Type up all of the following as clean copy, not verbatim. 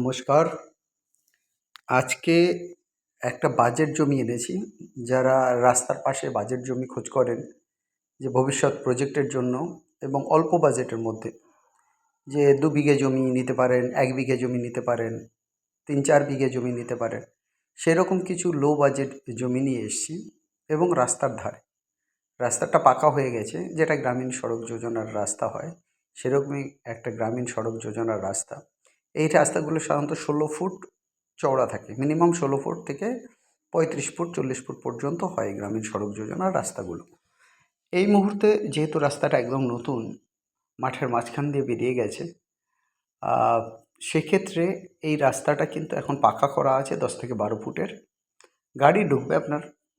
নমস্কার। আজকে একটা বাজেট জমি এনেছি। যারা রাস্তার পাশে বাজেট জমি খোঁজ করেন যে ভবিষ্যৎ প্রজেক্টের জন্য এবং অল্প বাজেটের মধ্যে, যে 2 বিঘে জমি নিতে পারেন, 1 বিঘে জমি নিতে পারেন, 3-4 বিঘে জমি নিতে পারেন, সেরকম কিছু লো বাজেট জমি নিয়ে এসেছি এবং রাস্তার ধারে। রাস্তাটা পাকা হয়ে গেছে, যেটা গ্রামীণ সড়ক যোজনার রাস্তা হয়, সেরকমই একটা গ্রামীণ সড়ক যোজনার রাস্তা। এই রাস্তাগুলো সাধারণত 16 ফুট চওড়া থাকে, মিনিমাম 16 ফুট থেকে 35 ফুট 40 ফুট পর্যন্ত হয় গ্রামীণ সড়ক যোজনার রাস্তাগুলো। এই মুহূর্তে যেহেতু রাস্তাটা একদম নতুন, মাঠের মাঝখান দিয়ে বেরিয়ে গেছে, সেক্ষেত্রে এই রাস্তাটা কিন্তু এখন পাকা করা আছে 10 থেকে 12 ফুটের। গাড়ি ঢুকবে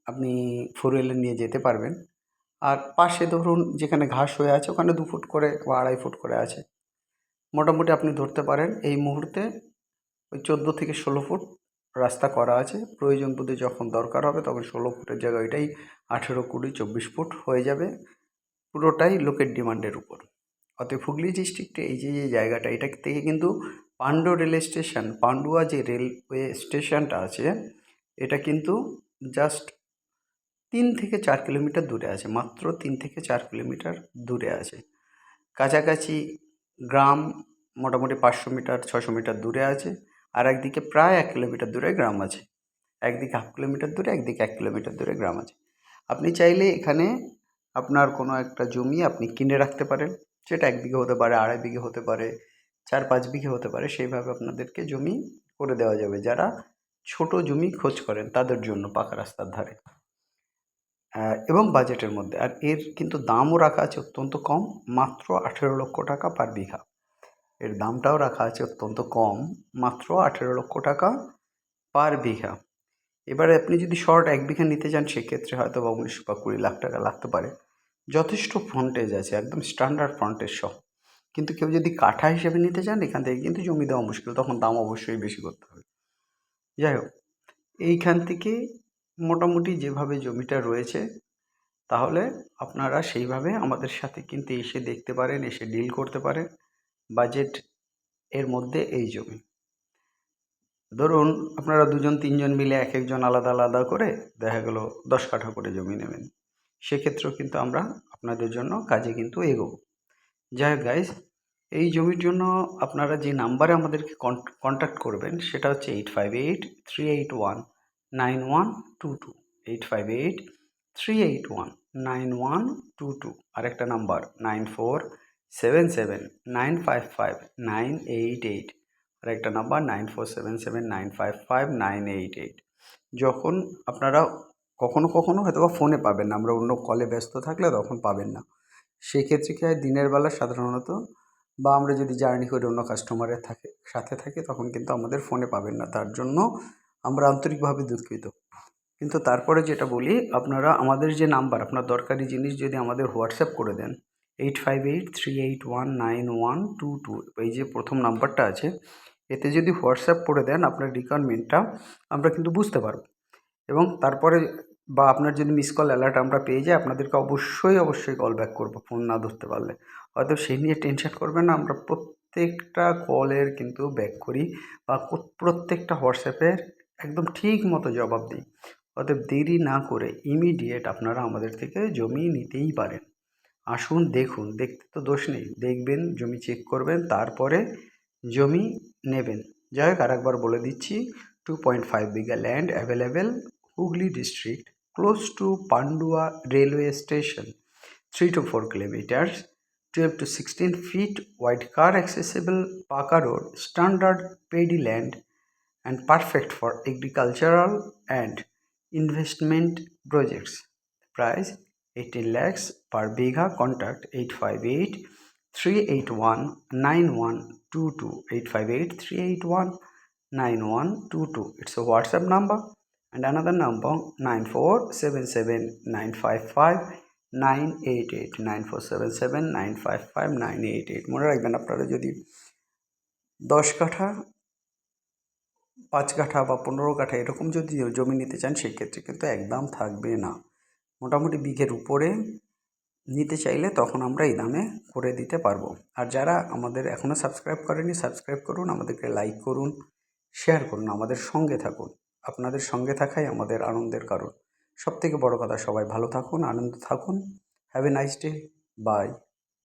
আপনি 4 হুইলার নিয়ে যেতে পারবেন। আর পাশে ধরুন যেখানে ঘাস হয়ে আছে ওখানে 2 ফুট করে বা 2.5 ফুট করে আছে। মোটামুটি আপনি ধরতে পারেন এই মুহূর্তে ওই 14 থেকে 16 ফুট রাস্তা করা আছে। প্রয়োজন বোধে যখন দরকার হবে তখন 16 ফুটের জায়গায় ওইটাই 18, 20, 24 ফুট হয়ে যাবে। পুরোটাই লোকের ডিমান্ডের উপর। অতএব হুগলি ডিস্ট্রিক্টে এই যে জায়গাটা, এটা থেকে কিন্তু পান্ডু রেল স্টেশন, পান্ডুয়া যে রেলওয়ে স্টেশনটা আছে, এটা কিন্তু জাস্ট 3 থেকে 4 কিলোমিটার দূরে আছে, মাত্র 3 থেকে 4 কিলোমিটার দূরে আছে। কাছাকাছি গ্রাম মোটামুটি 500 মিটার 600 মিটার দূরে আছে, আর একদিকে প্রায় 1 কিলোমিটার দূরে গ্রাম আছে। একদিকে 1/2 কিলোমিটার দূরে, একদিকে 1 কিলোমিটার দূরে গ্রাম আছে। আপনি চাইলে এখানে আপনার কোনো একটা জমি আপনি কিনে রাখতে পারেন, সেটা 1 বিঘে হতে পারে, 2.5 বিঘে হতে পারে, 4-5 বিঘে হতে পারে। সেইভাবে আপনাদেরকে জমি করে দেওয়া যাবে যারা ছোট জমি খোঁজ করেন তাদের জন্য, পাকা রাস্তার ধারে এবং বাজেটের মধ্যে। আর এর কিন্তু দামও রাখা আছে অত্যন্ত কম, মাত্র 18 লক্ষ টাকা পার বিঘা। এর দামটাও রাখা আছে অত্যন্ত কম, মাত্র 18 লক্ষ টাকা পার বিঘা। এবারে আপনি যদি শর্ট 1 বিঘা নিতে চান, সেক্ষেত্রে হয়তো বা 19 বা 20 লাখ টাকা লাগতে পারে। যথেষ্ট ফ্রন্টেজ আছে, একদম স্ট্যান্ডার্ড ফ্রন্টেজ সহ। কিন্তু কেউ যদি কাঠা হিসেবে নিতে চান, এখান থেকে কিন্তু জমি দেওয়া মুশকিল, তখন দাম অবশ্যই বেশি করতে হবে। যাই হোক, এইখান থেকে মোটামুটি যেভাবে জমিটা রয়েছে, তাহলে আপনারা সেইভাবে আমাদের সাথে কিন্তু এসে দেখতে পারেন, এসে ডিল করতে পারেন। বাজেট এর মধ্যে এই জমি, ধরুন আপনারা 2-3 জন মিলে এক একজন আলাদা আলাদা করে দেখা গেল 10 কাঠা করে জমি নেবেন, সেক্ষেত্রেও কিন্তু আমরা আপনাদের জন্য কাজে কিন্তু এগোবো। যাই হোক গাইজ, এই জমির জন্য আপনারা যে নাম্বারে আমাদেরকে কন্ট্যাক্ট করবেন সেটা হচ্ছে 8583819122, 8583819122। আরেকটা নাম্বার 9477955988, আরেকটা নাম্বার 9477955988। যখন আপনারা কখনো কখনো হয়তো বা ফোনে পাবেন না, আমরা অন্য কলে ব্যস্ত থাকলে তখন পাবেন না। সেক্ষেত্রে কী হয়, দিনের বেলা সাধারণত, বা আমরা যদি জার্নি করে অন্য কাস্টমারের সাথে থাকি, তখন কিন্তু আমাদের ফোনে পাবেন না। তার জন্য আমরা আন্তরিকভাবে দুঃখিত। কিন্তু তারপরে যেটা বলি, আপনারা আমাদের যে নাম্বার, আপনার দরকারি জিনিস যদি আমাদের হোয়াটসঅ্যাপ করে দেন, 8583819122, এই যে প্রথম নাম্বারটা আছে, এতে যদি হোয়াটসঅ্যাপ করে দেন আপনার রিকোয়ারমেন্টটা, আমরা কিন্তু বুঝতে পারব। এবং তারপরে বা আপনার যদি মিস কল অ্যালার্ট আমরা পেয়ে যাই, আপনাদেরকে অবশ্যই কল ব্যাক করবো, ফোন না ধরতে পারলে। হয়তো সেই নিয়ে টেনশন করবেন না, আমরা প্রত্যেকটা কলের কিন্তু ব্যাক করি, বা প্রত্যেকটা হোয়াটসঅ্যাপের একদম ঠিক মতো জবাব দিই। অতএব দেরি না করে ইমিডিয়েট আপনারা আমাদের থেকে জমি নিতেই পারেন। আসুন, দেখুন, দেখতে তো দোষ নেই, দেখবেন, জমি চেক করবেন, তারপরে জমি নেবেন। যাই হোক, আরেকবার বলে দিচ্ছি, 2.5 bigha land available, Hooghly district, close to Pandua railway station, 3 to 4 kilometers, 12 to 16 feet wide car accessible Paka road, standard paddy land, and perfect for agricultural and investment projects. Price 18 lakhs per bigha. Contact 858-381-9122, 858-381-9122. It's a WhatsApp number, and another number 9477955988, 9477955988। মনে রাখবেন, আপনারা যদি 10 কাঠা, 5 কাঠা বা 15 কাঠা এরকম যদি জমি নিতে চান, সেক্ষেত্রে কিন্তু একদম থাকবে না। মোটামুটি বিঘের উপরে নিতে চাইলে তখন আমরা এই দামে করে দিতে পারবো। আর যারা আমাদের এখনও সাবস্ক্রাইব করেনি, সাবস্ক্রাইব করুন, আমাদেরকে লাইক করুন, শেয়ার করুন, আমাদের সঙ্গে থাকুন। আপনাদের সঙ্গে থাকাই আমাদের আনন্দের কারণ। সবথেকে বড় কথা, সবাই ভালো থাকুন, আনন্দে থাকুন। Have a nice day. By.